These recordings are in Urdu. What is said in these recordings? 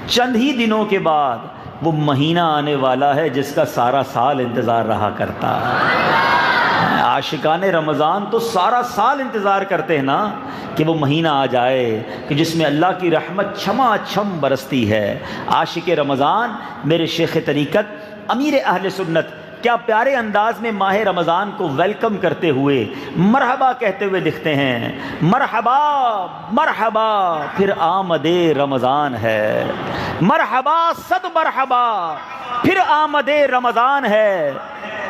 چند ہی دنوں کے بعد وہ مہینہ آنے والا ہے جس کا سارا سال انتظار رہا کرتا ہے۔ عاشقان رمضان تو سارا سال انتظار کرتے ہیں نا کہ وہ مہینہ آ جائے کہ جس میں اللہ کی رحمت چھما چھم برستی ہے۔ عاشق رمضان میرے شیخ طریقت امیر اہل سنت کیا پیارے انداز میں ماہ رمضان کو ویلکم کرتے ہوئے مرحبا کہتے ہوئے لکھتے ہیں، مرحبا مرحبا پھر آمد رمضان ہے، مرحبا صد مرحبا پھر آمد رمضان ہے،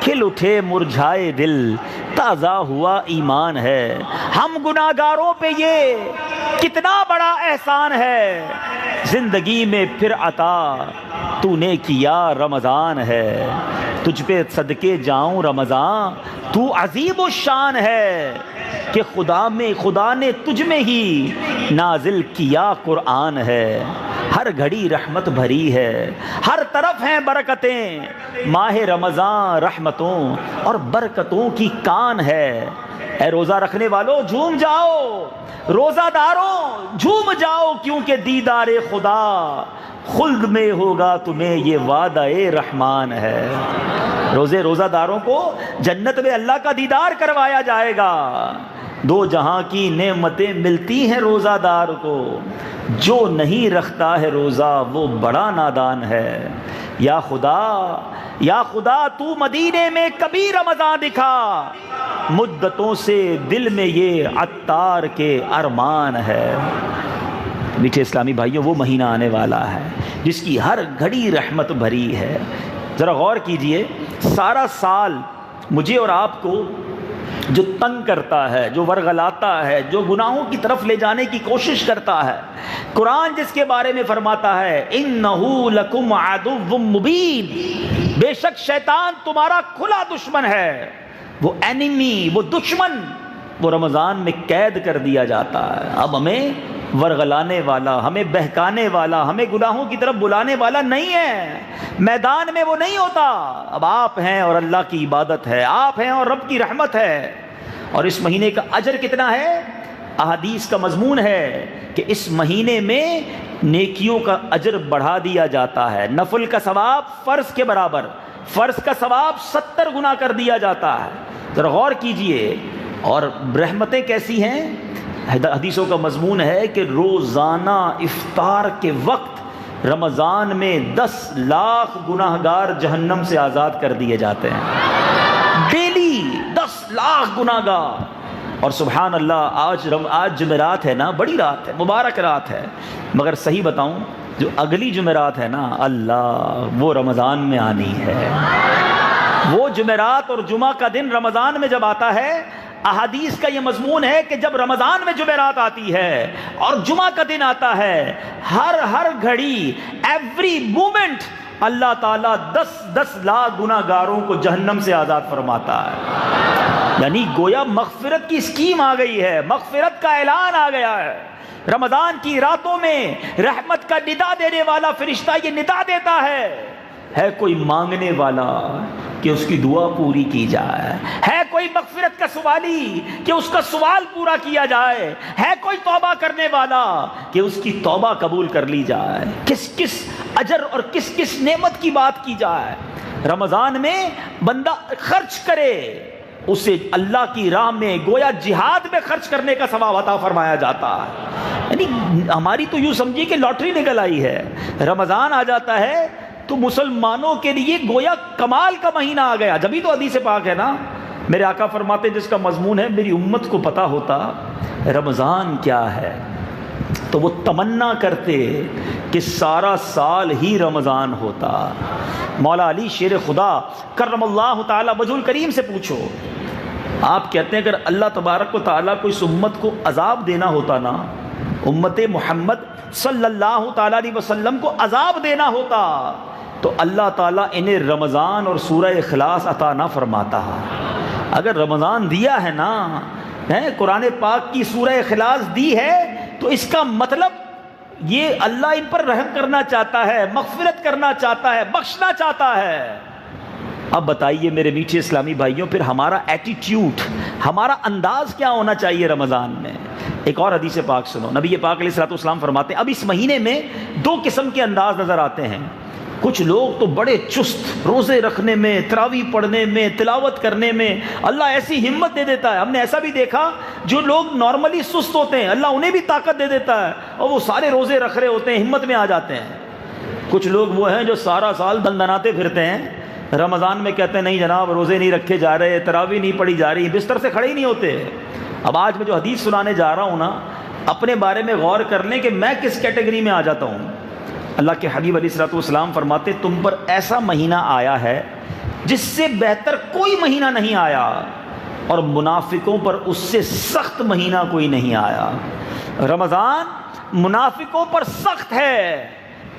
کھل اٹھے مرجھائے دل تازہ ہوا ایمان ہے، ہم گناہگاروں پہ یہ کتنا بڑا احسان ہے، زندگی میں پھر عطا تو نے کیا رمضان ہے، تجھ پہ صدقے جاؤں رمضان تو عظیم الشان ہے، کہ خدا نے تجھ میں ہی نازل کیا قرآن ہے، ہر گھڑی رحمت بھری ہے، ہر طرف ہیں برکتیں، ماہ رمضان رحمتوں اور برکتوں کی کان ہے۔ اے روزہ رکھنے والوں جھوم جاؤ، روزہ داروں جھوم جاؤ، کیونکہ دیدار خدا خلد میں ہوگا تمہیں یہ وعدہ رحمان ہے۔ روزہ داروں کو جنت میں اللہ کا دیدار کروایا جائے گا، دو جہاں کی نعمتیں ملتی ہیں روزہ دار کو، جو نہیں رکھتا ہے روزہ وہ بڑا نادان ہے۔ یا خدا تو مدینے میں کبھی رمضان دکھا، مدتوں سے دل میں یہ عطار کے ارمان ہے۔ میٹھے اسلامی بھائیوں، وہ مہینہ آنے والا ہے جس کی ہر گھڑی رحمت بھری ہے۔ ذرا غور کیجئے، سارا سال مجھے اور آپ کو جو تنگ کرتا ہے، جو ورغلاتا ہے، جو گناہوں کی طرف لے جانے کی کوشش کرتا ہے، قرآن جس کے بارے میں فرماتا ہے اِنَّهُ لَكُمْ عَدُوٌّ مُبِينٌ، بے شک شیطان تمہارا کھلا دشمن ہے، وہ اینیمی، وہ دشمن، وہ رمضان میں قید کر دیا جاتا ہے۔ اب ہمیں ورغلانے والا، ہمیں بہکانے والا، ہمیں گناہوں کی طرف بلانے والا نہیں ہے، میدان میں وہ نہیں ہوتا۔ اب آپ ہیں اور اللہ کی عبادت ہے، آپ ہیں اور رب کی رحمت ہے۔ اور اس مہینے کا اجر کتنا ہے؟ احادیث کا مضمون ہے کہ اس مہینے میں نیکیوں کا اجر بڑھا دیا جاتا ہے، نفل کا ثواب فرض کے برابر، فرض کا ثواب 70 گنا کر دیا جاتا ہے۔ ذرا غور کیجئے، اور رحمتیں کیسی ہیں؟ حدیثوں کا مضمون ہے کہ روزانہ افطار کے وقت رمضان میں 10 لاکھ گناہگار جہنم سے آزاد کر دیے جاتے ہیں، ڈیلی 10 لاکھ گناہگار۔ اور سبحان اللہ، آج جمعرات ہے نا، بڑی رات ہے، مبارک رات ہے، مگر صحیح بتاؤں جو اگلی جمعرات ہے نا، اللہ وہ رمضان میں آنی ہے۔ وہ جمعرات اور جمعہ کا دن رمضان میں جب آتا ہے، احادیث کا یہ مضمون ہے کہ جب رمضان میں جمعرات آتی ہے اور جمعہ کا دن آتا ہے، ہر گھڑی، ایوری مومنٹ اللہ تعالیٰ 10 لاکھ گناہگاروں کو جہنم سے آزاد فرماتا ہے۔ یعنی گویا مغفرت کی اسکیم آ گئی ہے، مغفرت کا اعلان آ گیا ہے۔ رمضان کی راتوں میں رحمت کا ندا دینے والا فرشتہ یہ ندا دیتا ہے کوئی مانگنے والا کہ اس کی دعا پوری کی جائے، ہے کوئی مغفرت کا سوالی کہ اس کا سوال پورا کیا جائے، ہے کوئی توبہ کرنے والا کہ اس کی توبہ قبول کر لی جائے۔ کس اجر اور کس نعمت کی بات کی جائے۔ رمضان میں بندہ خرچ کرے، اسے اللہ کی راہ میں گویا جہاد میں خرچ کرنے کا ثواب عطا فرمایا جاتا ہے۔ یعنی ہماری تو یوں سمجھیے کہ لاٹری نکل آئی ہے، رمضان آ جاتا ہے تو مسلمانوں کے لیے گویا کمال کا مہینہ آ گیا۔ جبھی تو حدیث پاک ہے نا، میرے آقا فرماتے جس کا مضمون ہے میری امت کو پتہ ہوتا رمضان کیا ہے تو وہ تمنا کرتے کہ سارا سال ہی رمضان ہوتا۔ مولا علی شیر خدا کرم اللہ تعالی وجہ الکریم سے پوچھو، آپ کہتے ہیں اگر اللہ تبارک و تعالیٰ کو اس امت کو عذاب دینا ہوتا نا، امت محمد صلی اللہ تعالیٰ علیہ وسلم کو عذاب دینا ہوتا تو اللہ تعالیٰ انہیں رمضان اور سورہ اخلاص عطا نہ فرماتا۔ اگر رمضان دیا ہے نا، قرآن پاک کی سورہ اخلاص دی ہے تو اس کا مطلب یہ اللہ ان پر رحم کرنا چاہتا ہے، مغفرت کرنا چاہتا ہے، بخشنا چاہتا ہے۔ اب بتائیے میرے میٹھے اسلامی بھائیوں، پھر ہمارا ایٹیٹیوڈ، ہمارا انداز کیا ہونا چاہیے رمضان میں؟ ایک اور حدیث پاک سنو، نبی پاک علیہ الصلوۃ والسلام فرماتے ہیں اب اس مہینے میں دو قسم کے انداز نظر آتے ہیں. کچھ لوگ تو بڑے چست، روزے رکھنے میں، تراویح پڑھنے میں، تلاوت کرنے میں اللہ ایسی ہمت دے دیتا ہے. ہم نے ایسا بھی دیکھا جو لوگ نارملی سست ہوتے ہیں اللہ انہیں بھی طاقت دے دیتا ہے اور وہ سارے روزے رکھ رہے ہوتے ہیں، ہمت میں آ جاتے ہیں. کچھ لوگ وہ ہیں جو سارا سال دندناتے پھرتے ہیں، رمضان میں کہتے ہیں نہیں جناب روزے نہیں رکھے جا رہے، تراویح نہیں پڑھی جا رہی، بستر سے کھڑے ہی نہیں ہوتے. اب آج میں جو حدیث سنانے جا رہا ہوں نا، اپنے بارے میں غور کر لیں کہ میں کس کیٹیگری میں آ جاتا ہوں. اللہ کے حبیب علیہ الصلوۃ والسلام فرماتے تم پر ایسا مہینہ آیا ہے جس سے بہتر کوئی مہینہ نہیں آیا، اور منافقوں پر اس سے سخت مہینہ کوئی نہیں آیا. رمضان منافقوں پر سخت ہے،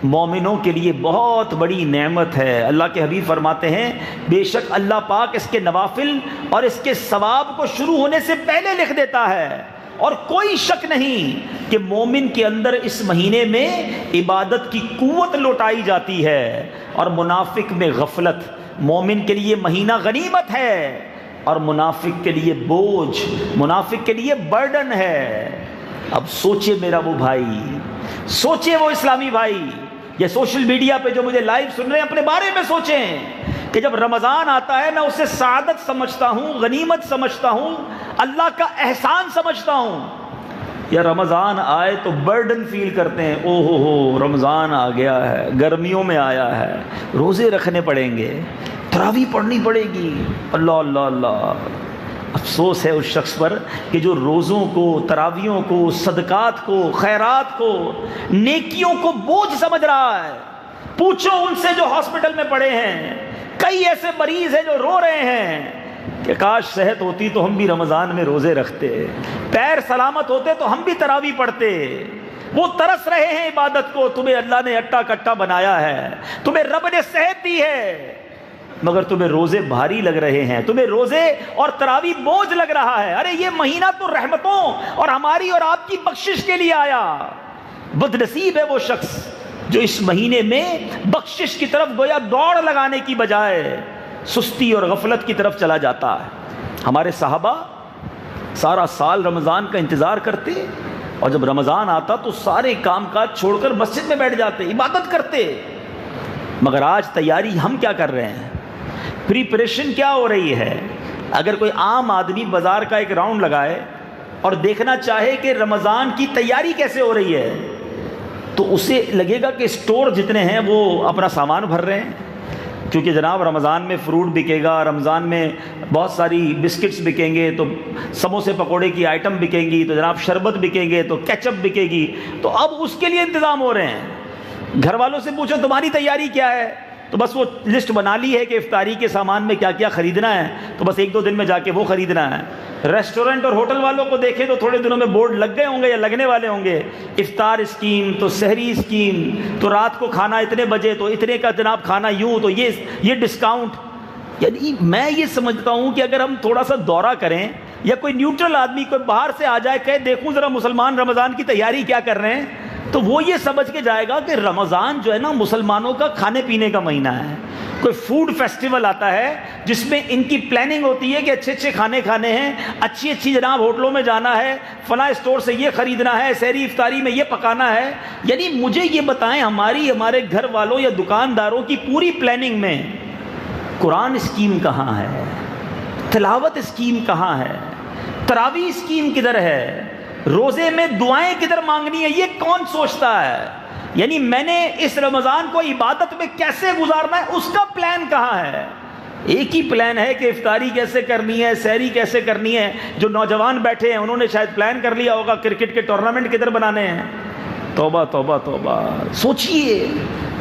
مومنوں کے لیے بہت بڑی نعمت ہے. اللہ کے حبیب فرماتے ہیں بے شک اللہ پاک اس کے نوافل اور اس کے ثواب کو شروع ہونے سے پہلے لکھ دیتا ہے، اور کوئی شک نہیں کہ مومن کے اندر اس مہینے میں عبادت کی قوت لوٹائی جاتی ہے اور منافق میں غفلت. مومن کے لیے مہینہ غنیمت ہے اور منافق کے لیے بوجھ، منافق کے لیے برڈن ہے. اب سوچے میرا وہ بھائی، سوچے وہ اسلامی بھائی، یہ سوشل میڈیا پہ جو مجھے لائیو سن رہے ہیں اپنے بارے میں سوچیں کہ جب رمضان آتا ہے میں اسے سعادت سمجھتا ہوں، غنیمت سمجھتا ہوں، اللہ کا احسان سمجھتا ہوں، یا رمضان آئے تو برڈن فیل کرتے ہیں او ہو رمضان آ گیا ہے، گرمیوں میں آیا ہے، روزے رکھنے پڑیں گے، تراویح پڑھنی پڑے گی. اللہ اللہ اللہ. افسوس ہے اس شخص پر کہ جو روزوں کو، تراویحوں کو، صدقات کو، خیرات کو، نیکیوں کو بوجھ سمجھ رہا ہے. پوچھو ان سے جو ہاسپٹل میں پڑے ہیں، کئی ایسے مریض ہیں جو رو رہے ہیں کہ کاش صحت ہوتی تو ہم بھی رمضان میں روزے رکھتے، پیر سلامت ہوتے تو ہم بھی تراویح پڑھتے. وہ ترس رہے ہیں عبادت کو. تمہیں اللہ نے اٹا کٹا بنایا ہے، تمہیں رب نے صحت دی ہے، مگر تمہیں روزے بھاری لگ رہے ہیں، تمہیں روزے اور تراویح بوجھ لگ رہا ہے. ارے یہ مہینہ تو رحمتوں اور ہماری اور آپ کی بخشش کے لیے آیا. بد نصیب ہے وہ شخص جو اس مہینے میں بخشش کی طرف گویا دوڑ لگانے کی بجائے سستی اور غفلت کی طرف چلا جاتا ہے. ہمارے صحابہ سارا سال رمضان کا انتظار کرتے اور جب رمضان آتا تو سارے کام کاج چھوڑ کر مسجد میں بیٹھ جاتے، عبادت کرتے. مگر آج تیاری ہم کیا کر رہے ہیں؟ پریپریشن کیا ہو رہی ہے؟ اگر کوئی عام آدمی بازار کا ایک راؤنڈ لگائے اور دیکھنا چاہے کہ رمضان کی تیاری کیسے ہو رہی ہے تو اسے لگے گا کہ اسٹور جتنے ہیں وہ اپنا سامان بھر رہے ہیں، کیونکہ جناب رمضان میں فروٹ بکے گا، رمضان میں بہت ساری بسکٹس بکیں گے، تو سموسے پکوڑے کی آئٹم بکیں گی، تو جناب شربت بکیں گے، تو کیچپ بکے گی، تو اب اس کے لیے انتظام ہو رہے ہیں. گھر والوں سے پوچھو تمہاری تیاری کیا ہے، تو بس وہ لسٹ بنا لی ہے کہ افطاری کے سامان میں کیا کیا خریدنا ہے، تو بس ایک دو دن میں جا کے وہ خریدنا ہے. ریسٹورنٹ اور ہوٹل والوں کو دیکھیں تو تھوڑے دنوں میں بورڈ لگ گئے ہوں گے یا لگنے والے ہوں گے، افطار اسکیم، تو سحری اسکیم، تو رات کو کھانا اتنے بجے، تو اتنے کا جناب کھانا یوں، تو یہ ڈسکاؤنٹ. یعنی میں یہ سمجھتا ہوں کہ اگر ہم تھوڑا سا دورہ کریں یا کوئی نیوٹرل آدمی کوئی باہر سے آ جائے کہ دیکھوں ذرا مسلمان رمضان کی تیاری کیا کر رہے ہیں، تو وہ یہ سمجھ کے جائے گا کہ رمضان جو ہے نا مسلمانوں کا کھانے پینے کا مہینہ ہے. کوئی فوڈ فیسٹیول آتا ہے جس میں ان کی پلاننگ ہوتی ہے کہ اچھے اچھے کھانے کھانے ہیں، اچھی اچھی جناب ہوٹلوں میں جانا ہے، فلاں اسٹور سے یہ خریدنا ہے، سحری افطاری میں یہ پکانا ہے. یعنی مجھے یہ بتائیں ہمارے گھر والوں یا دکانداروں کی پوری پلاننگ میں قرآن اسکیم کہاں ہے؟ تلاوت اسکیم کہاں ہے؟ تراویح اسکیم کدھر ہے؟ روزے میں دعائیں کدھر مانگنی ہے؟ یہ کون سوچتا ہے؟ یعنی میں نے اس رمضان کو عبادت میں کیسے گزارنا ہے اس کا پلان کہاں ہے؟ ایک ہی پلان ہے کہ افطاری کیسے کرنی ہے، سحری کیسے کرنی ہے. جو نوجوان بیٹھے ہیں انہوں نے شاید پلان کر لیا ہوگا کرکٹ کے ٹورنامنٹ کدھر بنانے ہیں. توبہ توبہ توبہ. سوچئے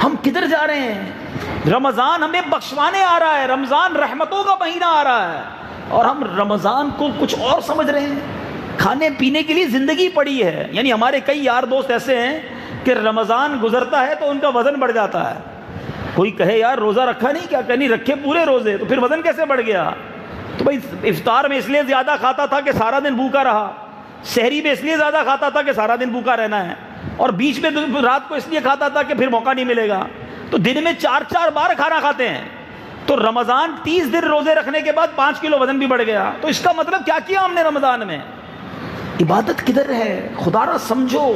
ہم کدھر جا رہے ہیں؟ رمضان ہمیں بخشوانے آ رہا ہے، رمضان رحمتوں کا مہینہ آ رہا ہے، اور ہم رمضان کو کچھ اور سمجھ رہے ہیں. کھانے پینے کے لیے زندگی پڑی ہے. یعنی ہمارے کئی یار دوست ایسے ہیں کہ رمضان گزرتا ہے تو ان کا وزن بڑھ جاتا ہے. کوئی کہے یار روزہ رکھا نہیں، کیا کہنی رکھے پورے روزے، تو پھر وزن کیسے بڑھ گیا؟ تو بھائی افطار میں اس لیے زیادہ کھاتا تھا کہ سارا دن بھوکا رہا، سحری میں اس لیے زیادہ کھاتا تھا کہ سارا دن بھوکا رہنا ہے، اور بیچ میں رات کو اس لیے کھاتا تھا کہ پھر موقع نہیں ملے گا. تو دن میں 4 بار کھانا کھاتے ہیں. تو رمضان 30 دن روزے رکھنے کے بعد 5 کلو وزن بھی بڑھ گیا. تو اس کا مطلب کیا کیا ہم نے رمضان میں؟ عبادت کدھر ہے؟ خدا را سمجھو.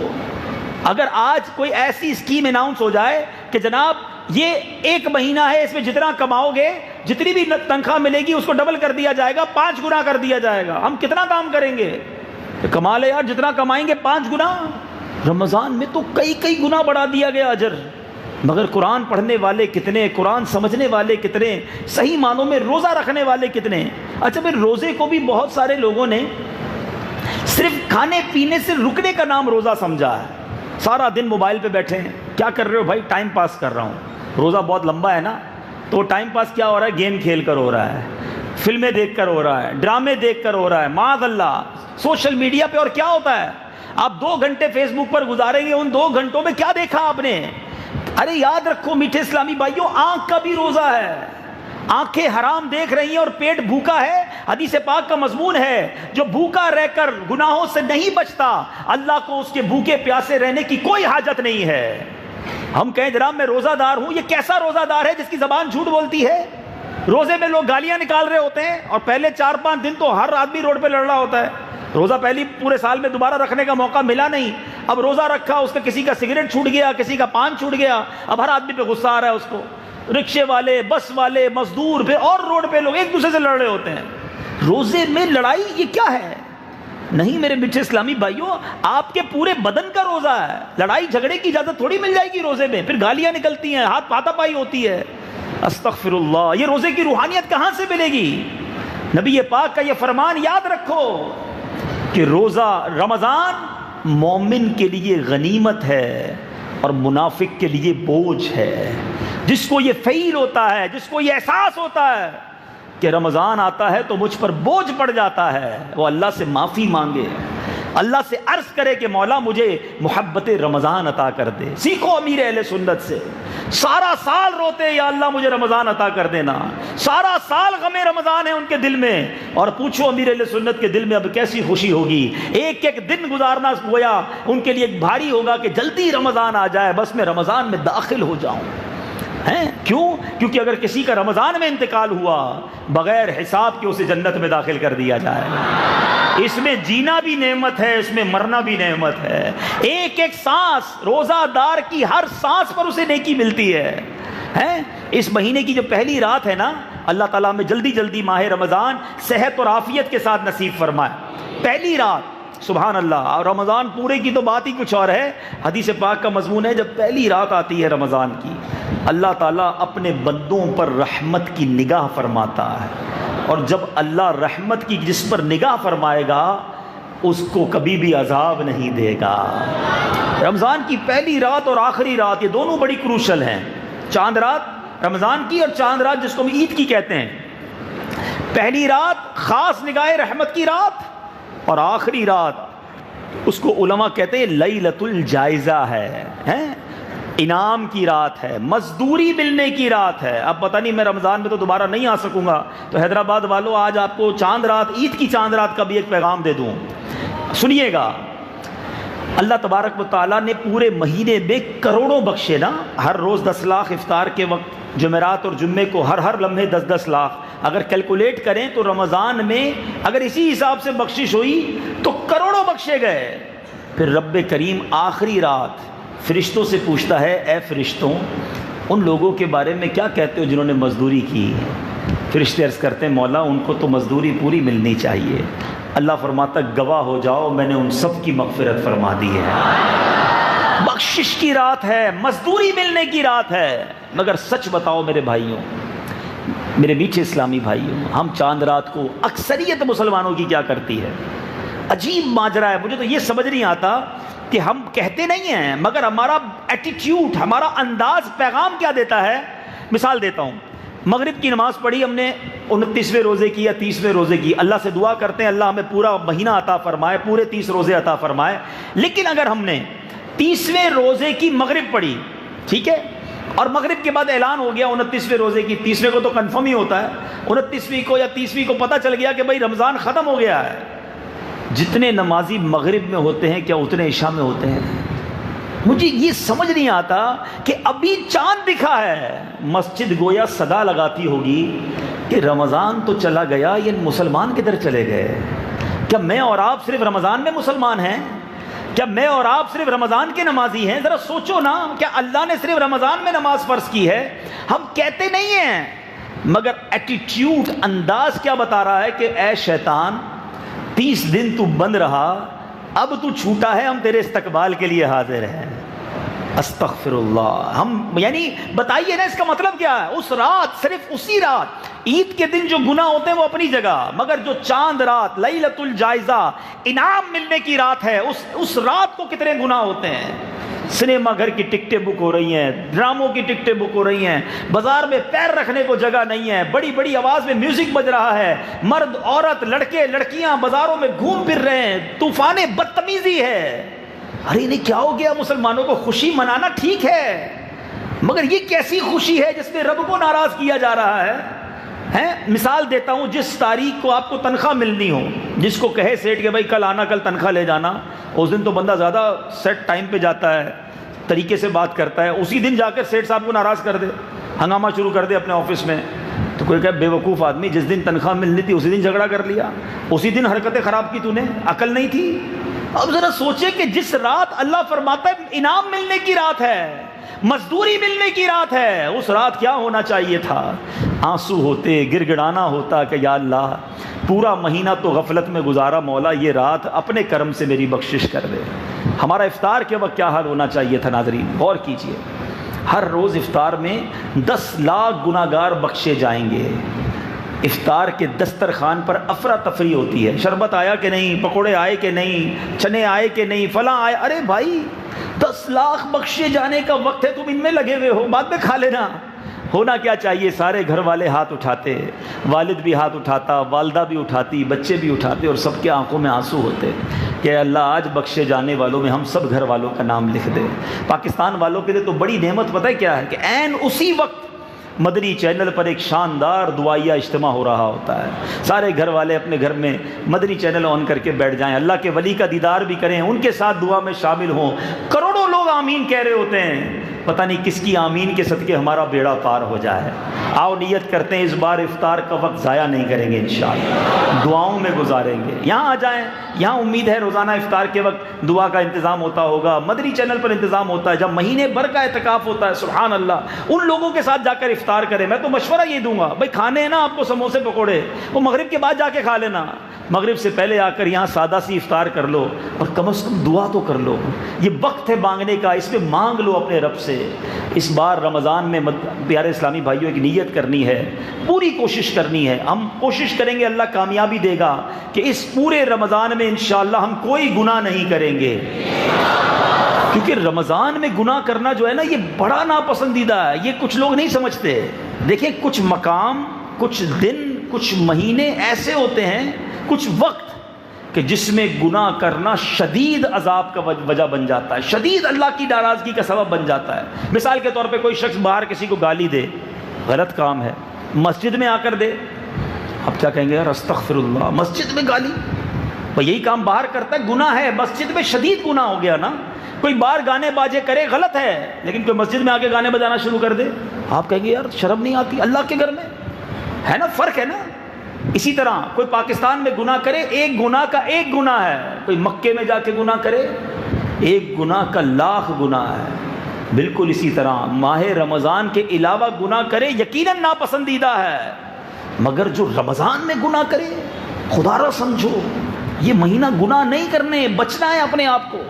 اگر آج کوئی ایسی اسکیم اناؤنس ہو جائے کہ جناب یہ 1 مہینہ ہے، اس میں جتنا کماؤ گے، جتنی بھی تنخواہ ملے گی اس کو ڈبل کر دیا جائے گا، 5 گنا کر دیا جائے گا، ہم کتنا کام کریں گے؟ کمال ہے یار، جتنا کمائیں گے 5 گنا. رمضان میں تو کئی گنا بڑھا دیا گیا اجر. مگر قرآن پڑھنے والے کتنے، قرآن سمجھنے والے کتنے، صحیح معنوں میں روزہ رکھنے والے کتنے. اچھا پھر روزے کو بھی بہت سارے لوگوں نے صرف کھانے پینے سے رکنے کا نام روزہ سمجھا ہے. سارا دن موبائل پہ بیٹھے ہیں. کیا کر رہے ہو بھائی؟ ٹائم پاس کر رہا ہوں. روزہ بہت لمبا ہے نا، تو ٹائم پاس کیا ہو رہا ہے؟ گیم کھیل کر ہو رہا ہے، فلمیں دیکھ کر ہو رہا ہے، ڈرامے دیکھ کر ہو رہا ہے، معاذ اللہ سوشل میڈیا پہ. اور کیا ہوتا ہے؟ آپ 2 گھنٹے فیس بک پر گزاریں گے، ان 2 گھنٹوں میں کیا دیکھا آپ نے؟ ارے یاد رکھو میٹھے اسلامی بھائیوں، آنکھ کا بھی روزہ ہے. آنکھیں حرام دیکھ رہی ہیں اور پیٹ بھوکا ہے. حدیث پاک کا مضمون ہے، جو بھوکا رہ کر گناہوں سے نہیں بچتا، اللہ کو اس کے بھوکے پیاسے رہنے کی کوئی حاجت نہیں ہے. ہم کہیں جناب میں روزہ دار ہوں، یہ کیسا روزہ دار ہے جس کی زبان جھوٹ بولتی ہے؟ روزے میں لوگ گالیاں نکال رہے ہوتے ہیں، اور پہلے 4-5 دن تو ہر آدمی روڈ پہ لڑ رہا ہوتا ہے. روزہ پہلی پورے سال میں دوبارہ رکھنے کا موقع ملا نہیں، اب روزہ رکھا، اس کا کسی کا سگریٹ چھوٹ گیا، کسی کا پان چھوٹ گیا، اب ہر آدمی پہ غصہ آ رہا ہے اس کو. رکشے والے، بس والے، مزدور، پھر اور روڈ پہ لوگ ایک دوسرے سے لڑ رہے ہوتے ہیں. روزے میں لڑائی یہ کیا ہے؟ نہیں میرے میٹھے اسلامی بھائیوں، آپ کے پورے بدن کا روزہ ہے. لڑائی جھگڑے کی اجازت تھوڑی مل جائے گی روزے میں، پھر گالیاں نکلتی ہیں، ہاتھ ہاتھا پائی ہوتی ہے. استغفر اللہ. یہ روزے کی روحانیت کہاں سے ملے گی؟ نبی پاک کا یہ فرمان یاد رکھو کہ روزہ رمضان مومن کے لیے غنیمت ہے اور منافق کے لیے بوجھ ہے. جس کو یہ فیل ہوتا ہے، جس کو یہ احساس ہوتا ہے کہ رمضان آتا ہے تو مجھ پر بوجھ پڑ جاتا ہے، وہ اللہ سے معافی مانگے، اللہ سے عرض کرے کہ مولا مجھے محبت رمضان عطا کر دے. سیکھو امیر اہل سنت سے، سارا سال روتے یا اللہ مجھے رمضان عطا کر دینا، سارا سال غم رمضان ہے ان کے دل میں، اور پوچھو امیر اہل سنت کے دل میں اب کیسی خوشی ہوگی. ایک ایک دن گزارنا گویا ان کے لیے بھاری ہوگا کہ جلدی رمضان آ جائے، بس میں رمضان میں داخل ہو جاؤں. ہیں کیوں؟ کیونکہ اگر کسی کا رمضان میں انتقال ہوا، بغیر حساب کے اسے جنت میں داخل کر دیا جائے. اس میں جینا بھی نعمت ہے، اس میں مرنا بھی نعمت ہے. ایک ایک سانس، روزہ دار کی ہر سانس پر اسے نیکی ملتی ہے. اس مہینے کی جو پہلی رات ہے نا، اللہ تعالیٰ میں جلدی جلدی ماہ رمضان صحت اور عافیت کے ساتھ نصیب فرمائے. پہلی رات، سبحان اللہ. اور رمضان پورے کی تو بات ہی کچھ اور ہے. حدیث پاک کا مضمون ہے، جب پہلی رات آتی ہے رمضان کی، اللہ تعالیٰ اپنے بندوں پر رحمت کی نگاہ فرماتا ہے. اور جب اللہ رحمت کی جس پر نگاہ فرمائے گا اس کو کبھی بھی عذاب نہیں دے گا. رمضان کی پہلی رات اور آخری رات، یہ دونوں بڑی کروشل ہیں. چاند رات رمضان کی، اور چاند رات جس کو ہم عید کی کہتے ہیں. پہلی رات خاص نگاہ رحمت کی رات، اور آخری رات اس کو علماء کہتے ہیں لیلۃ الجائزہ ہے، انعام کی رات ہے، مزدوری ملنے کی رات ہے. اب پتہ نہیں میں رمضان میں تو دوبارہ نہیں آ سکوں گا، تو حیدرآباد والوں آج آپ کو چاند رات، عید کی چاند رات کا بھی ایک پیغام دے دوں. سنیے گا، اللہ تبارک و تعالیٰ نے پورے مہینے میں کروڑوں بخشے نا. ہر روز 10 لاکھ، افطار کے وقت جمعرات اور جمعے کو ہر لمحے 10 لاکھ. اگر کیلکولیٹ کریں تو رمضان میں اگر اسی حساب سے بخشش ہوئی تو کروڑوں بخشے گئے. پھر رب کریم آخری رات فرشتوں سے پوچھتا ہے، اے فرشتوں ان لوگوں کے بارے میں کیا کہتے ہو جنہوں نے مزدوری کی؟ فرشتے عرض کرتے ہیں، مولا ان کو تو مزدوری پوری ملنی چاہیے. اللہ فرماتا گواہ ہو جاؤ میں نے ان سب کی مغفرت فرما دی ہے. بخشش کی رات ہے، مزدوری ملنے کی رات ہے. مگر سچ بتاؤ میرے بھائیوں، میرے میٹھے اسلامی بھائیوں، ہم چاند رات کو اکثریت مسلمانوں کی کیا کرتی ہے؟ عجیب ماجرا ہے. مجھے تو یہ سمجھ نہیں آتا کہ ہم کہتے نہیں ہیں، مگر ہمارا ایٹیٹیوڈ، ہمارا انداز پیغام کیا دیتا ہے. مثال دیتا ہوں، مغرب کی نماز پڑھی ہم نے 29ویں روزے کی یا 30ویں روزے کی، اللہ سے دعا کرتے ہیں اللہ ہمیں پورا مہینہ عطا فرمائے، پورے 30 روزے عطا فرمائے. لیکن اگر ہم نے 30ویں روزے کی مغرب پڑھی، ٹھیک ہے، اور مغرب کے بعد اعلان ہو گیا 29ویں روزے کی، 30ویں کو تو کنفرم ہی ہوتا ہے، 29ویں کو یا 30ویں کو پتہ چل گیا کہ بھائی رمضان ختم ہو گیا ہے. جتنے نمازی مغرب میں ہوتے ہیں کیا اتنے عشاء میں ہوتے ہیں؟ مجھے یہ سمجھ نہیں آتا کہ ابھی چاند دکھا ہے، مسجد گویا صدا لگاتی ہوگی کہ رمضان تو چلا گیا، یہ مسلمان کدھر چلے گئے؟ کیا میں اور آپ صرف رمضان میں مسلمان ہیں؟ کیا میں اور آپ صرف رمضان کے نمازی ہیں؟ ذرا سوچو نا، کیا اللہ نے صرف رمضان میں نماز فرض کی ہے؟ ہم کہتے نہیں ہیں، مگر ایٹیٹیوڈ، انداز کیا بتا رہا ہے کہ اے شیطان 30 دن تو بند رہا، اب تو چھوٹا ہے، ہم تیرے استقبال کے لیے حاضر ہیں۔ استغفر اللہ۔ ہم یعنی بتائیے نا اس کا مطلب کیا ہے؟ اس رات، صرف اسی رات، عید کے دن جو گناہ ہوتے ہیں وہ اپنی جگہ، مگر جو چاند رات، لیلۃ الجائزہ، انعام ملنے کی رات ہے، اس رات کو کتنے گناہ ہوتے ہیں۔ سنیما گھر کی ٹکٹیں بک ہو رہی ہیں، ڈراموں کی ٹکٹیں بک ہو رہی ہیں، بازار میں پیر رکھنے کو جگہ نہیں ہے، بڑی بڑی آواز میں میوزک بج رہا ہے، مرد عورت لڑکے لڑکیاں بازاروں میں گھوم پھر رہے ہیں، طوفان بدتمیزی ہے۔ ارے نہیں، کیا ہو گیا؟ مسلمانوں کو خوشی منانا ٹھیک ہے، مگر یہ کیسی خوشی ہے جس میں رب کو ناراض کیا جا رہا ہے؟ مثال دیتا ہوں، جس تاریخ کو آپ کو تنخواہ ملنی ہو، جس کو کہے سیٹ کہ بھائی کل آنا، کل تنخواہ لے جانا، اس دن تو بندہ زیادہ سیٹ ٹائم پہ جاتا ہے، طریقے سے بات کرتا ہے، اسی دن جا کر سیٹ صاحب کو ناراض کر دے، ہنگامہ شروع کر دے اپنے آفس میں، تو کوئی کہے بے وقوف آدمی، جس دن تنخواہ ملنی تھی اسی دن جھگڑا کر لیا، اسی دن حرکتیں خراب کی، تو نے عقل نہیں تھی؟ اب ذرا سوچے کہ جس رات اللہ فرماتا ہے انعام ملنے کی رات ہے، مزدوری ملنے کی رات ہے، اس رات کیا ہونا چاہیے تھا؟ آنسو ہوتے، گڑ گڑانا ہوتا کہ یا اللہ پورا مہینہ تو غفلت میں گزارا، مولا یہ رات اپنے کرم سے میری بخشش کر دے۔ ہمارا افطار کے وقت کیا حال ہونا چاہیے تھا؟ ناظرین غور کیجئے، ہر روز افطار میں 10 لاکھ گناہگار بخشے جائیں گے۔ افطار کے دسترخوان پر افراتفری ہوتی ہے، شربت آیا کہ نہیں، پکوڑے آئے کہ نہیں، چنے آئے کہ نہیں، فلاں آئے، ارے بھائی 10 لاکھ بخشے جانے کا وقت ہے، تم ان میں لگے ہوئے ہو، بعد میں کھا لینا۔ ہونا کیا چاہیے؟ سارے گھر والے ہاتھ اٹھاتے، والد بھی ہاتھ اٹھاتا، والدہ بھی اٹھاتی، بچے بھی اٹھاتے، اور سب کے آنکھوں میں آنسو ہوتے کہ اللہ آج بخشے جانے والوں میں ہم سب گھر والوں کا نام لکھ دے۔ پاکستان والوں کے لیے تو بڑی نعمت پتہ ہے کیا ہے؟ کہ عین اسی وقت مدنی چینل پر ایک شاندار دعائیہ اجتماع ہو رہا ہوتا ہے، سارے گھر والے اپنے گھر میں مدنی چینل آن کر کے بیٹھ جائیں، اللہ کے ولی کا دیدار بھی کریں، ان کے ساتھ دعا میں شامل ہوں، کروڑوں لوگ آمین کہہ رہے ہوتے ہیں، پتہ نہیں کس کی آمین کے صدقے ہمارا بیڑا پار ہو جائے۔ آؤ نیت کرتے ہیں اس بار افطار کا وقت ضائع نہیں کریں گے، انشاءاللہ دعاؤں میں گزاریں گے۔ یہاں آ جائیں، یہاں امید ہے روزانہ افطار کے وقت دعا کا انتظام ہوتا ہوگا، مدنی چینل پر انتظام ہوتا ہے، جب مہینے بھر کا اعتکاف ہوتا ہے، سبحان اللہ، ان لوگوں کے ساتھ جا کر افطار کریں۔ میں تو مشورہ یہ دوں گا، بھائی کھانے ہیں نا آپ کو سموسے پکوڑے، وہ مغرب کے بعد جا کے کھا لینا، مغرب سے پہلے آ کر یہاں سادہ سی افطار کر لو، اور کم از کم دعا تو کر لو۔ یہ وقت ہے مانگنے کا، اس میں مانگ لو اپنے رب سے۔ اس بار رمضان میں پیارے اسلامی بھائیوں ایک نیت کرنی ہے، پوری کوشش کرنی ہے، ہم کوشش کریں گے، اللہ کامیابی دے گا کہ اس پورے رمضان میں انشاءاللہ ہم کوئی گناہ نہیں کریں گے، کیونکہ رمضان میں گناہ کرنا جو ہے نا، یہ بڑا ناپسندیدہ ہے، یہ کچھ لوگ نہیں سمجھتے۔ دیکھیں کچھ مقام، کچھ دن، کچھ مہینے ایسے ہوتے ہیں، کچھ وقت کہ جس میں گناہ کرنا شدید عذاب کا وجہ بن جاتا ہے، شدید اللہ کی ناراضگی کا سبب بن جاتا ہے۔ مثال کے طور پہ کوئی شخص باہر کسی کو گالی دے، غلط کام ہے، مسجد میں آ کر دے، اب کیا کہیں گے؟ یار استغفر اللہ، مسجد میں گالی، بھئی یہی کام باہر کرتا ہے، گناہ ہے، مسجد میں شدید گناہ ہو گیا نا۔ کوئی باہر گانے باجے کرے، غلط ہے، لیکن کوئی مسجد میں آ کے گانے بجانا شروع کر دے، آپ کہیں گے یار شرم نہیں آتی؟ اللہ کے گھر میں ہے نا، فرق ہے نا۔ اسی طرح کوئی پاکستان میں گناہ کرے، ایک گناہ کا ایک گناہ ہے، کوئی مکے میں جا کے گناہ کرے، ایک گناہ کا لاکھ گناہ ہے۔ بالکل اسی طرح ماہ رمضان کے علاوہ گناہ کرے یقیناً ناپسندیدہ ہے، مگر جو رمضان میں گناہ کرے، خدا را سمجھو یہ مہینہ گناہ نہیں کرنے، بچنا ہے اپنے آپ کو۔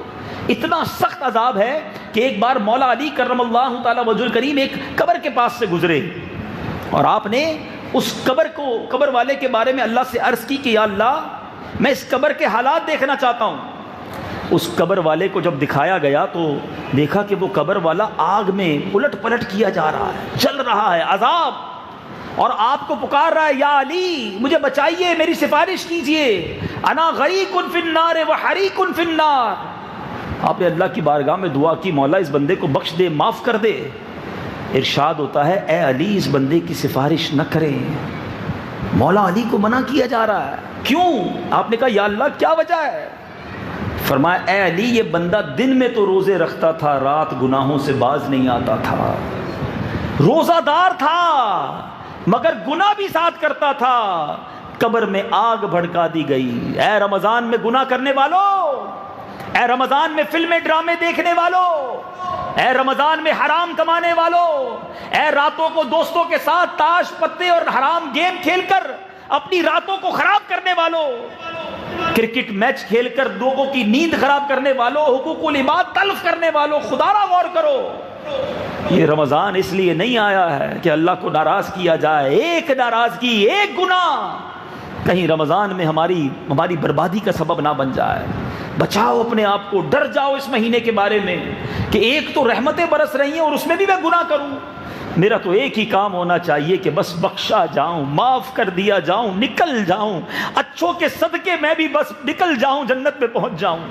اتنا سخت عذاب ہے کہ ایک بار مولا علی کرم اللہ تعالی وجہ الکریم ایک قبر کے پاس سے گزرے، اور آپ نے اس قبر والے کے بارے میں اللہ سے عرض کی کہ یا اللہ میں اس قبر کے حالات دیکھنا چاہتا ہوں۔ اس قبر والے کو جب دکھایا گیا تو دیکھا کہ وہ قبر والا آگ میں الٹ پلٹ کیا جا رہا ہے، جل رہا ہے، عذاب، اور آپ کو پکار رہا ہے یا علی مجھے بچائیے، میری سفارش کیجئے، انا غریق فی النار وحریق فی النار۔ آپ نے اللہ کی بارگاہ میں دعا کی، مولا اس بندے کو بخش دے، معاف کر دے۔ ارشاد ہوتا ہے اے علی اس بندے کی سفارش نہ کریں، مولا علی کو منع کیا جا رہا ہے۔ کیوں؟ آپ نے کہا یا اللہ کیا وجہ ہے؟ فرمایا اے علی یہ بندہ دن میں تو روزے رکھتا تھا، رات گناہوں سے باز نہیں آتا تھا، روزہ دار تھا مگر گناہ بھی ساتھ کرتا تھا، قبر میں آگ بھڑکا دی گئی۔ اے رمضان میں گناہ کرنے والوں، اے رمضان میں فلمیں ڈرامے دیکھنے والوں، اے رمضان میں حرام کمانے والوں، اے راتوں کو دوستوں کے ساتھ تاش پتے اور حرام گیم کھیل کر اپنی راتوں کو خراب کرنے والوں، کرکٹ میچ کھیل کر لوگوں کی نیند خراب کرنے والوں، حقوق العباد تلف کرنے والوں، خدا را غور کرو۔ یہ رمضان اس لیے نہیں آیا ہے کہ اللہ کو ناراض کیا جائے۔ ایک ناراضگی، ایک گناہ کہیں رمضان میں ہماری بربادی کا سبب نہ بن جائے۔ بچاؤ اپنے آپ کو، ڈر جاؤ اس مہینے کے بارے میں کہ ایک تو رحمتیں برس رہی ہیں اور اس میں بھی میں گناہ کروں۔ میرا تو ایک ہی کام ہونا چاہیے کہ بس بخشا جاؤں، معاف کر دیا جاؤں، نکل جاؤں، اچھوں کے صدقے میں بھی بس نکل جاؤں، جنت میں پہنچ جاؤں۔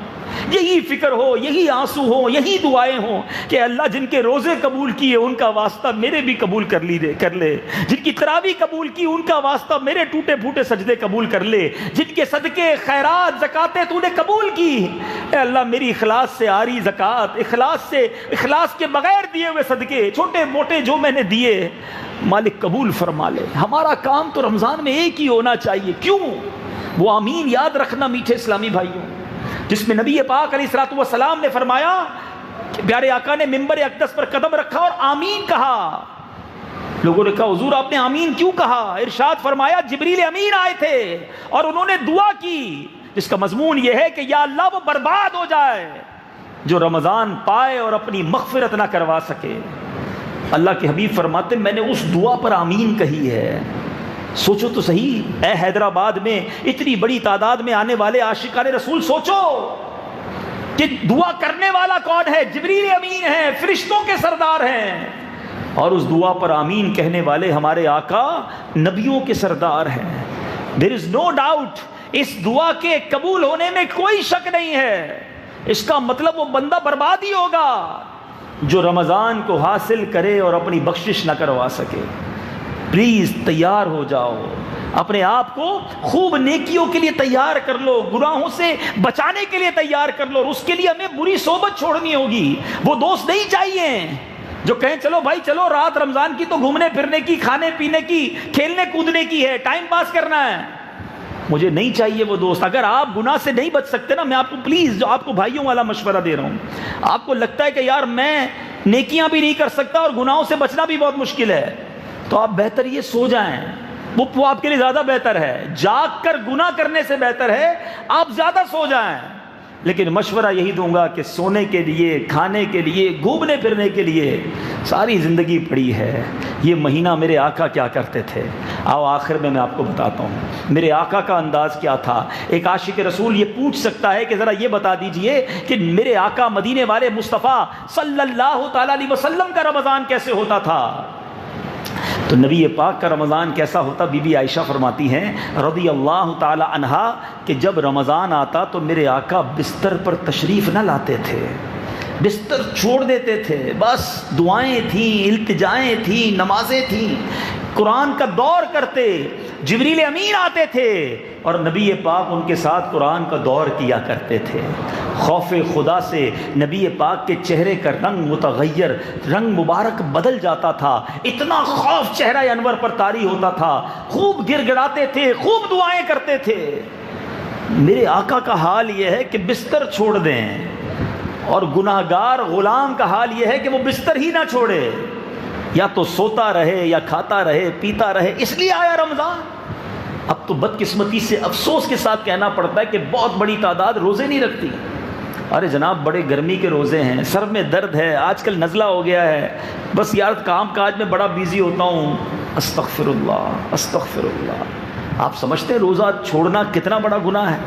یہی فکر ہو، یہی آنسو ہو، یہی دعائیں ہوں کہ اللہ جن کے روزے قبول کیے ان کا واسطہ میرے بھی قبول کر لے، جن کی تراویح قبول کی ان کا واسطہ میرے ٹوٹے پھوٹے سجدے قبول کر لے، جن کے صدقے خیرات زکاتیں تو نے قبول کی، اے اللہ میری اخلاص سے آری زکات، اخلاص کے بغیر دیے ہوئے صدقے چھوٹے موٹے جو میں نے دیے مالک قبول فرما لے۔ ہمارا کام تو رمضان میں ایک ہی ہونا چاہیے۔ کیوں؟ وہ آمین یاد رکھنا میٹھے اسلامی بھائیوں، جس میں نبی پاک علیہ الصلوۃ والسلام نے فرمایا کہ پیارے آقا نے ممبر اقدس پر قدم رکھا اور آمین کہا۔ لوگوں نے کہا حضور آپ نے آمین کیوں کہا؟ ارشاد فرمایا جبریل امین آئے تھے اور انہوں نے دعا کی جس کا مضمون یہ ہے کہ یا اللہ وہ برباد ہو جائے جو رمضان پائے اور اپنی مغفرت نہ کروا سکے۔ اللہ کے حبیب فرماتے میں نے اس دعا پر آمین کہی ہے۔ سوچو تو صحیح، اے حیدرآباد میں اتنی بڑی تعداد میں آنے والے عاشقان رسول، سوچو کہ دعا کرنے والا کون ہے؟ جبریل امین ہے، فرشتوں کے سردار ہیں، اور اس دعا پر آمین کہنے والے ہمارے آقا نبیوں کے سردار ہیں۔ There is no doubt، اس دعا کے قبول ہونے میں کوئی شک نہیں ہے۔ اس کا مطلب وہ بندہ برباد ہی ہوگا جو رمضان کو حاصل کرے اور اپنی بخشش نہ کروا سکے۔ پلیز تیار ہو جاؤ، اپنے آپ کو خوب نیکیوں کے لیے تیار کر لو، گناہوں سے بچانے کے لیے تیار کر لو، اور اس کے لیے ہمیں بری صحبت چھوڑنی ہوگی۔ وہ دوست نہیں چاہیے جو کہیں چلو بھائی چلو رات رمضان کی تو گھومنے پھرنے کی، کھانے پینے کی، کھیلنے کودنے کی ہے، ٹائم پاس کرنا ہے۔ مجھے نہیں چاہیے وہ دوست۔ اگر آپ گناہ سے نہیں بچ سکتے نا، میں آپ کو پلیز جو آپ کو بھائیوں والا مشورہ دے رہا ہوں، آپ کو لگتا ہے کہ یار میں نیکیاں بھی نہیں کر سکتا اور گناہوں سے بچنا بھی بہت مشکل ہے، تو آپ بہتر یہ سو جائیں، وہ آپ کے لیے زیادہ بہتر ہے۔ جاگ کر گناہ کرنے سے بہتر ہے آپ زیادہ سو جائیں۔ لیکن مشورہ یہی دوں گا کہ سونے کے لیے، کھانے کے لیے، گھومنے پھرنے کے لیے ساری زندگی پڑی ہے۔ یہ مہینہ میرے آقا کیا کرتے تھے، آؤ آخر میں آپ کو بتاتا ہوں میرے آقا کا انداز کیا تھا۔ ایک عاشق رسول یہ پوچھ سکتا ہے کہ ذرا یہ بتا دیجئے کہ میرے آقا مدینے والے مصطفیٰ صلی اللہ تعالی علیہ وسلم کا رمضان کیسے ہوتا تھا؟ تو نبی پاک کا رمضان کیسا ہوتا؟ بی بی عائشہ فرماتی ہیں رضی اللہ تعالی عنہا کہ جب رمضان آتا تو میرے آقا بستر پر تشریف نہ لاتے تھے، بستر چھوڑ دیتے تھے، بس دعائیں تھیں، التجائیں تھیں، نمازیں تھیں، قرآن کا دور کرتے، جبریل امین آتے تھے اور نبی پاک ان کے ساتھ قرآن کا دور کیا کرتے تھے۔ خوف خدا سے نبی پاک کے چہرے کا رنگ متغیر، رنگ مبارک بدل جاتا تھا، اتنا خوف چہرہ انور پر طاری ہوتا تھا، خوب گر گڑاتے تھے، خوب دعائیں کرتے تھے۔ میرے آقا کا حال یہ ہے کہ بستر چھوڑ دیں، اور گناہگار غلام کا حال یہ ہے کہ وہ بستر ہی نہ چھوڑے، یا تو سوتا رہے یا کھاتا رہے پیتا رہے۔ اس لیے آیا رمضان۔ اب تو بدقسمتی سے افسوس کے ساتھ کہنا پڑتا ہے کہ بہت بڑی تعداد روزے نہیں رکھتی۔ ارے جناب بڑے گرمی کے روزے ہیں، سر میں درد ہے، آج کل نزلہ ہو گیا ہے، بس یار کام کاج میں بڑا بیزی ہوتا ہوں، استغفر اللہ استغفر اللہ۔ آپ سمجھتے ہیں روزہ چھوڑنا کتنا بڑا گناہ ہے،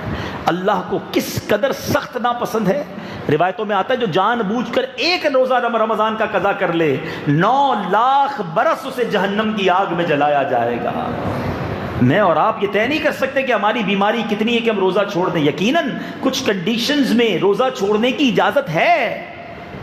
اللہ کو کس قدر سخت ناپسند ہے؟ روایتوں میں آتا ہے جو جان بوجھ کر ایک روزہ رمضان کا قضا کر لے 9 لاکھ برس اسے جہنم کی آگ میں جلایا جائے گا۔ میں اور آپ یہ طے نہیں کر سکتے کہ ہماری بیماری کتنی ہے کہ ہم روزہ چھوڑ دیں۔ یقیناً کچھ کنڈیشنز میں روزہ چھوڑنے کی اجازت ہے،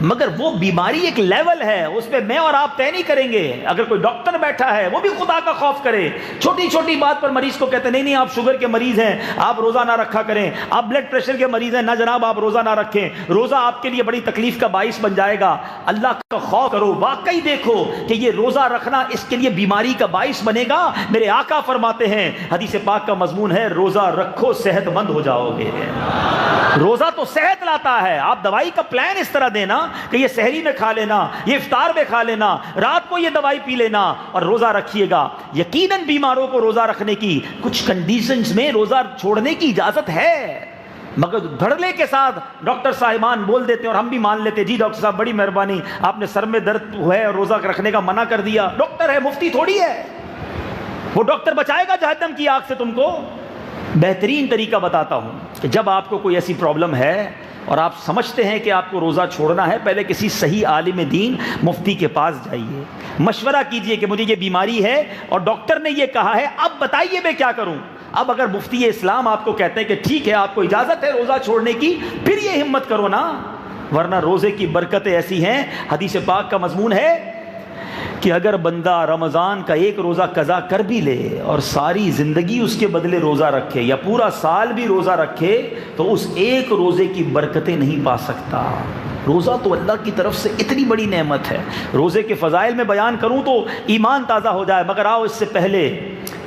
مگر وہ بیماری ایک لیول ہے، اس پہ میں اور آپ طے نہیں کریں گے۔ اگر کوئی ڈاکٹر بیٹھا ہے وہ بھی خدا کا خوف کرے، چھوٹی چھوٹی بات پر مریض کو کہتے ہیں نہیں آپ شوگر کے مریض ہیں، آپ روزہ نہ رکھا کریں، آپ بلڈ پریشر کے مریض ہیں، نہ جناب آپ روزہ نہ رکھیں، روزہ آپ کے لیے بڑی تکلیف کا باعث بن جائے گا۔ اللہ کا خوف کرو، واقعی دیکھو کہ یہ روزہ رکھنا اس کے لیے بیماری کا باعث بنے گا۔ میرے آقا فرماتے ہیں، حدیث پاک کا مضمون ہے، روزہ رکھو صحت مند ہو جاؤ گے۔ روزہ تو صحت لاتا ہے، آپ دوائی کا پلان اس طرح دینا کہ یہ سحری میں کھا لینا، یہ افطار میں کھا لینا، رات کو یہ دوائی پی لینا اور روزہ رکھیے گا۔ یقیناً بیماروں کو روزہ رکھنے کی کچھ کنڈیشنز میں روزہ چھوڑنے کی اجازت ہے، مگر دھڑلے کے ساتھ ڈاکٹر صاحبان بول دیتے ہیں اور ہم بھی مان لیتے، جی ڈاکٹر صاحب بڑی مہربانی، آپ نے سر میں درد ہے اور روزہ رکھنے کا منع کر دیا۔ ڈاکٹر ہے، مفتی تھوڑی ہے، وہ ڈاکٹر بچائے گا جہنم کی آگ سے تم کو؟ بہترین طریقہ بتاتا ہوں کہ جب آپ کو کوئی ایسی پرابلم ہے اور آپ سمجھتے ہیں کہ آپ کو روزہ چھوڑنا ہے، پہلے کسی صحیح عالم دین مفتی کے پاس جائیے، مشورہ کیجئے کہ مجھے یہ بیماری ہے اور ڈاکٹر نے یہ کہا ہے، اب بتائیے میں کیا کروں۔ اب اگر مفتی اسلام آپ کو کہتے ہیں کہ ٹھیک ہے آپ کو اجازت ہے روزہ چھوڑنے کی، پھر یہ ہمت کرو نا، ورنہ روزے کی برکتیں ایسی ہیں، حدیث پاک کا مضمون ہے کہ اگر بندہ رمضان کا ایک روزہ قضا کر بھی لے اور ساری زندگی اس کے بدلے روزہ رکھے یا پورا سال بھی روزہ رکھے تو اس ایک روزے کی برکتیں نہیں پا سکتا۔ روزہ تو اللہ کی طرف سے اتنی بڑی نعمت ہے۔ روزے کے فضائل میں بیان کروں تو ایمان تازہ ہو جائے، مگر آؤ اس سے پہلے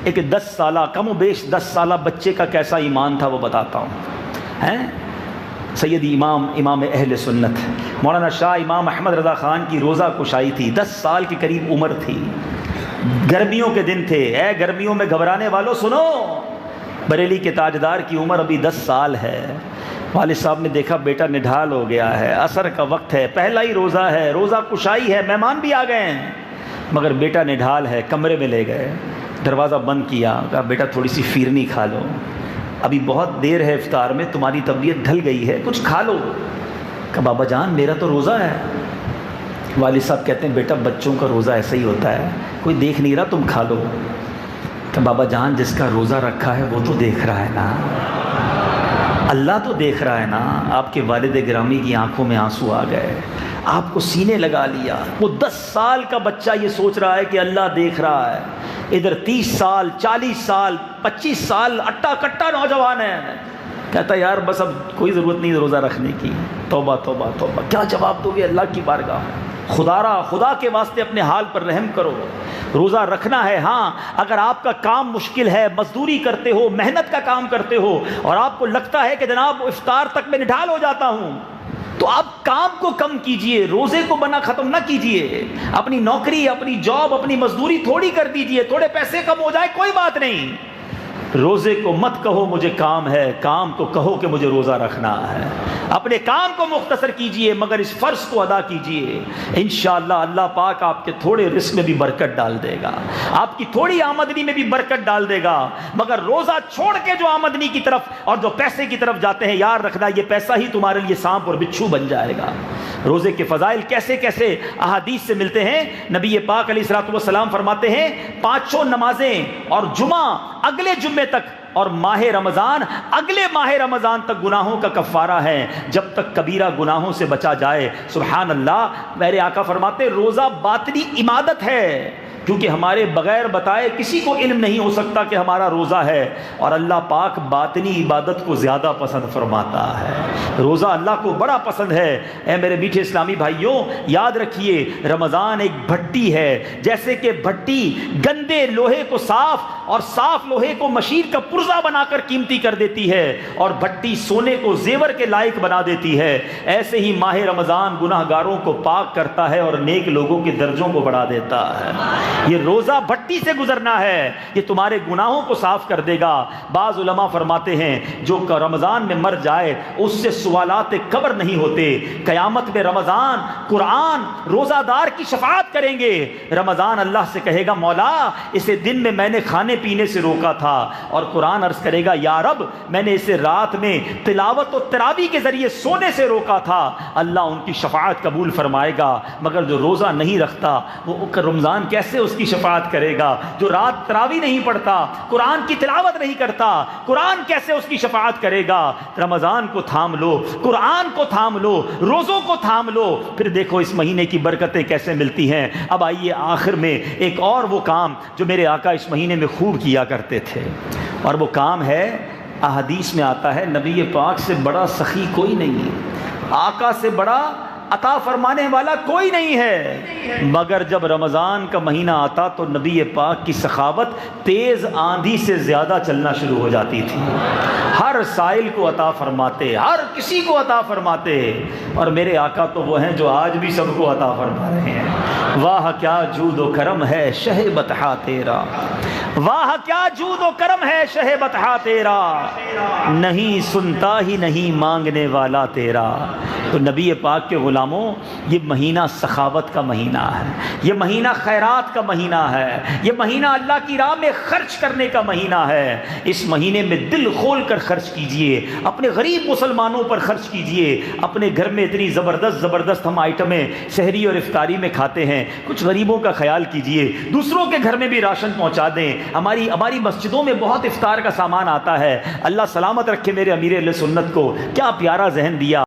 ایک 10 سالہ کم و بیش 10 سالہ بچے کا کیسا ایمان تھا وہ بتاتا ہوں۔ سیدی امام اہل سنت مولانا شاہ امام احمد رضا خان کی روزہ کشائی تھی، 10 سال کی قریب عمر تھی، گرمیوں کے دن تھے۔ اے گرمیوں میں گھبرانے والوں سنو، بریلی کے تاجدار کی عمر ابھی 10 سال ہے، والد صاحب نے دیکھا بیٹا نڈھال ہو گیا ہے، عصر کا وقت ہے، پہلا ہی روزہ ہے، روزہ کشائی ہے، مہمان بھی آ گئے ہیں، مگر بیٹا نڈھال ہے، کمرے میں لے گئے، دروازہ بند کیا، کہا بیٹا تھوڑی سی فیرنی کھا لو، ابھی بہت دیر ہے افطار میں، تمہاری طبیعت ڈھل گئی ہے، کچھ کھا لو۔ کہا بابا جان میرا تو روزہ ہے۔ والد صاحب کہتے ہیں بیٹا بچوں کا روزہ ایسا ہی ہوتا ہے، کوئی دیکھ نہیں رہا تم کھا لو۔ کہ بابا جان جس کا روزہ رکھا ہے وہ تو دیکھ رہا ہے نا، اللہ تو دیکھ رہا ہے نا۔ آپ کے والد گرامی کی آنکھوں میں آنسو آ گئے، آپ کو سینے لگا لیا۔ وہ 10 سال کا بچہ یہ سوچ رہا ہے کہ اللہ دیکھ رہا ہے، ادھر 30 سال 40 سال 25 سال اٹا کٹا نوجوان ہے، کہتا یار بس اب کوئی ضرورت نہیں روزہ رکھنے کی۔ توبہ توبہ توبہ، کیا جواب دو گے اللہ کی بارگاہ؟ خدا کے واسطے اپنے حال پر رحم کرو۔ روزہ رکھنا ہے، ہاں اگر آپ کا کام مشکل ہے، مزدوری کرتے ہو، محنت کا کام کرتے ہو اور آپ کو لگتا ہے کہ جناب افطار تک میں نڈھال ہو جاتا ہوں، تو آپ کام کو کم کیجئے، روزے کو بنا ختم نہ کیجئے۔ اپنی نوکری، اپنی جاب، اپنی مزدوری تھوڑی کر دیجئے، تھوڑے پیسے کم ہو جائے کوئی بات نہیں۔ روزے کو مت کہو مجھے کام ہے، کام کو کہو کہ مجھے روزہ رکھنا ہے۔ اپنے کام کو مختصر کیجئے مگر اس فرض کو ادا کیجئے، انشاءاللہ اللہ پاک آپ کے تھوڑے رزق میں بھی برکت ڈال دے گا، آپ کی تھوڑی آمدنی میں بھی برکت ڈال دے گا۔ مگر روزہ چھوڑ کے جو آمدنی کی طرف اور جو پیسے کی طرف جاتے ہیں، یاد رکھنا یہ پیسہ ہی تمہارے لیے سانپ اور بچھو بن جائے گا۔ روزے کے فضائل کیسے کیسے احادیث سے ملتے ہیں۔ نبی پاک علیہ الصلوۃ والسلام فرماتے ہیں 5 نمازیں اور جمعہ اگلے جمعے تک اور ماہ رمضان اگلے ماہ رمضان تک گناہوں کا کفارہ ہے، جب تک کبیرہ گناہوں سے بچا جائے۔ سبحان اللہ، میرے آقا فرماتے روزہ باطنی عبادت ہے، کیونکہ ہمارے بغیر بتائے کسی کو علم نہیں ہو سکتا کہ ہمارا روزہ ہے، اور اللہ پاک باطنی عبادت کو زیادہ پسند فرماتا ہے۔ روزہ اللہ کو بڑا پسند ہے۔ اے میرے میٹھے اسلامی بھائیوں، یاد رکھیے رمضان ایک بھٹی ہے، جیسے کہ بھٹی گندے لوہے کو صاف اور صاف لوہے کو مشیر کا پرزہ بنا کر قیمتی کر دیتی ہے، اور بھٹی سونے کو زیور کے لائق بنا دیتی ہے، ایسے ہی ماہ رمضان گناہ گاروں کو پاک کرتا ہے اور نیک لوگوں کے درجوں کو بڑھا دیتا ہے۔ یہ روزہ بھٹی سے گزرنا ہے، یہ تمہارے گناہوں کو صاف کر دے گا۔ بعض علماء فرماتے ہیں جو رمضان میں مر جائے اس سے سوالات قبر نہیں ہوتے، قیامت میں رمضان قرآن روزہ دار کی شفاعت کریں گے۔ رمضان اللہ سے کہے گا مولا اسے دن میں میں نے کھانے پینے سے روکا تھا، اور قرآن عرض کرے گا یا رب میں نے اسے رات میں تلاوت و تراویح کے ذریعے سونے سے روکا تھا۔ اللہ ان کی شفاعت قبول فرمائے گا۔ مگر جو روزہ نہیں رکھتا وہ رمضان کیسے اس کی شفاعت کرے گا؟ جو رات تراویح نہیں پڑھتا، قرآن کی تلاوت نہیں کرتا، قرآن کیسے اس کی شفاعت کرے گا؟ رمضان کو تھام لو، قرآن کو تھام لو، روزوں کو تھام لو، پھر دیکھو اس مہینے کی برکتیں کیسے ملتی ہیں۔ اب آئیے آخر میں ایک اور وہ کام جو میرے آقا اس مہینے میں خوب کیا کرتے تھے، اور وہ کام ہے، احادیث میں آتا ہے نبی پاک سے بڑا سخی کوئی نہیں ہے، آقا سے بڑا عطا فرمانے والا کوئی نہیں ہے، مگر جب رمضان کا مہینہ آتا تو نبی پاک کی سخاوت تیز آندھی سے زیادہ چلنا شروع ہو جاتی تھی، ہر سائل کو عطا فرماتے، ہر کسی کو عطا فرماتے، اور میرے آقا تو وہ ہیں جو آج بھی سب کو عطا فرما رہے ہیں۔ واہ کیا جود و کرم ہے شہ بطحا تیرا، واہ کیا جود و کرم ہے شہ بطحا تیرا، نہیں سنتا ہی نہیں مانگنے والا تیرا۔ تو نبی پاک کے غلاموں، یہ مہینہ سخاوت کا مہینہ ہے، یہ مہینہ خیرات کا مہینہ ہے، یہ مہینہ اللہ کی راہ میں خرچ کرنے کا مہینہ ہے۔ اس مہینے میں دل کھول کر خرچ کیجئے، اپنے غریب مسلمانوں پر خرچ کیجئے۔ اپنے گھر میں اتنی زبردست ہم آئٹمیں سحری اور افطاری میں کھاتے ہیں، کچھ غریبوں کا خیال کیجئے، دوسروں کے گھر میں بھی راشن پہنچا دیں۔ ہماری مسجدوں میں بہت افطار کا سامان آتا ہے، اللہ سلامت رکھے میرے امیر اہل سنت کو، کیا پیارا ذہن دیا۔